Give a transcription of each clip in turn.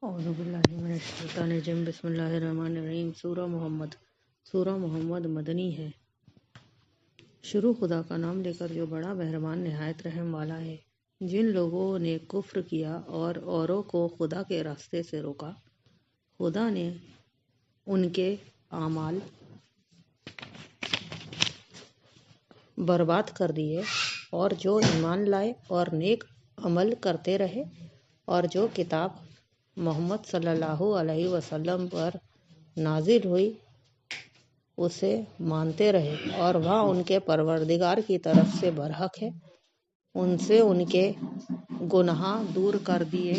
اعوذ باللہ من الشیطان الرجیم بسم اللہ الرحمن الرحیم۔ سورہ محمد مدنی ہے۔ شروع خدا کا نام لے کر جو بڑا مہربان نہایت رحم والا ہے۔ جن لوگوں نے کفر کیا اور اوروں کو خدا کے راستے سے روکا، خدا نے ان کے اعمال برباد کر دیے، اور جو ایمان لائے اور نیک عمل کرتے رہے اور جو کتاب محمد صلی اللہ علیہ وسلم پر نازل ہوئی اسے مانتے رہے، اور وہ ان کے پروردگار کی طرف سے برحق ہے، ان سے ان کے گناہ دور کر دیے۔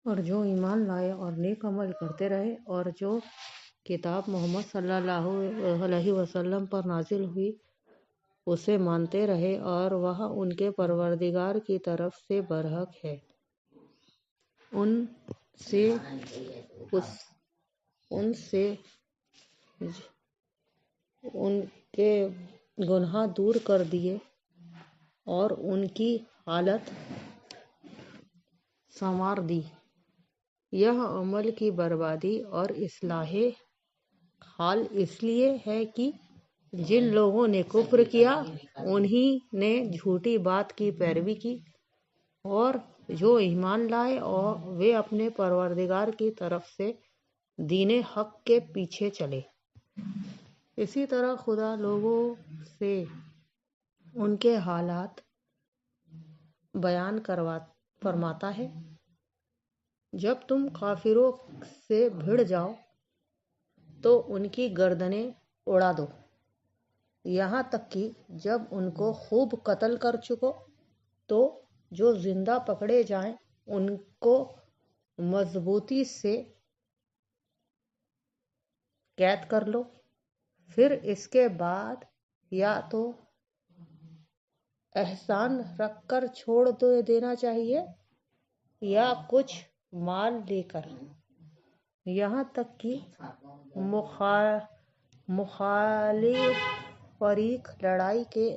اور جو ایمان لائے اور نیک عمل کرتے رہے اور جو کتاب محمد صلی اللہ علیہ وسلم پر نازل ہوئی اسے مانتے رہے، اور وہ ان کے پروردگار کی طرف سے برحق ہے، ان سے ان کے گناہ دور کر دیے اور ان کی حالت سنوار دی۔ یہ عمل کی بربادی اور اصلاح حال اس لیے ہے کہ جن لوگوں نے کفر کیا انہی نے جھوٹی بات کی پیروی کی، اور جو ایمان لائے اور وہ اپنے پروردگار کی طرف سے دین حق کے پیچھے چلے۔ اسی طرح خدا لوگوں سے ان کے حالات بیان فرماتا ہے۔ جب تم کافروں سے بھڑ جاؤ تو ان کی گردنیں اڑا دو، یہاں تک کہ جب ان کو خوب قتل کر چکو تو جو زندہ پکڑے جائیں ان کو مضبوطی سے قید کر لو۔ پھر اس کے بعد یا تو احسان رکھ کر چھوڑ دینا چاہیے یا کچھ مال لے کر، یہاں تک کہ مخالف فریق لڑائی کے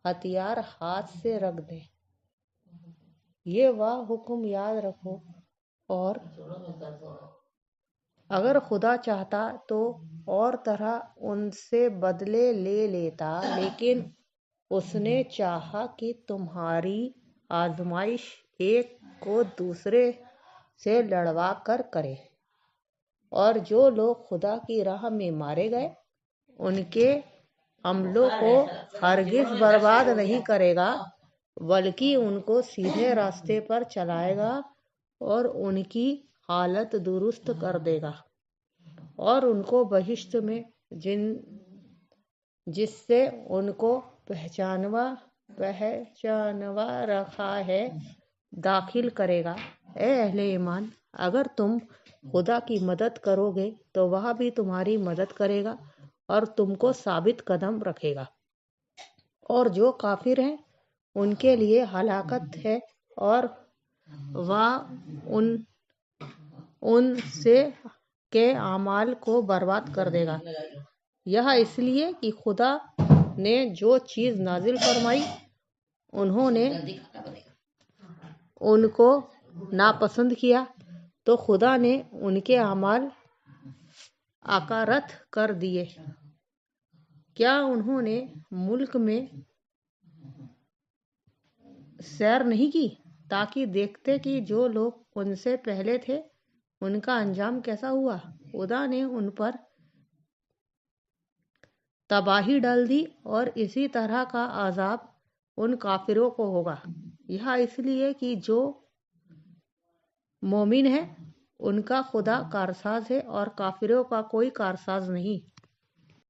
ہتھیار ہاتھ سے رکھ دے۔ یہ وہ حکم یاد رکھو، اور اگر خدا چاہتا تو اور طرح ان سے بدلے لے لیتا، لیکن اس نے چاہا کہ تمہاری آزمائش ایک کو دوسرے سے لڑوا کر کرے۔ اور جو لوگ خدا کی راہ میں مارے گئے ان کے عملوں کو ہرگز برباد نہیں کرے گا، بلکہ ان کو سیدھے راستے پر چلائے گا اور ان کی حالت درست کر دے گا، اور ان کو بہشت میں جس سے ان کو پہچانوا رکھا ہے داخل کرے گا۔ اے اہل ایمان، اگر تم خدا کی مدد کرو گے تو وہ بھی تمہاری مدد کرے گا اور تم کو ثابت قدم رکھے گا، اور جو کافر ہیں ان کے لیے ہلاکت ہے، اور وہ ان سے کے اعمال کو برباد کر دے گا۔ یہ اس لیے کہ خدا نے جو چیز نازل فرمائی انہوں نے ان کو ناپسند کیا، تو خدا نے ان کے اعمال اکارت کر دیے۔ کیا انہوں نے ملک میں سیر نہیں کی تاکہ دیکھتے کہ جو لوگ ان سے پہلے تھے ان کا انجام کیسا ہوا؟ خدا نے ان پر تباہی ڈال دی، اور اسی طرح کا عذاب ان کافروں کو ہوگا۔ یہ اس لیے کہ جو مومن ہیں ان کا خدا کارساز ہے اور کافروں کا کوئی کارساز نہیں۔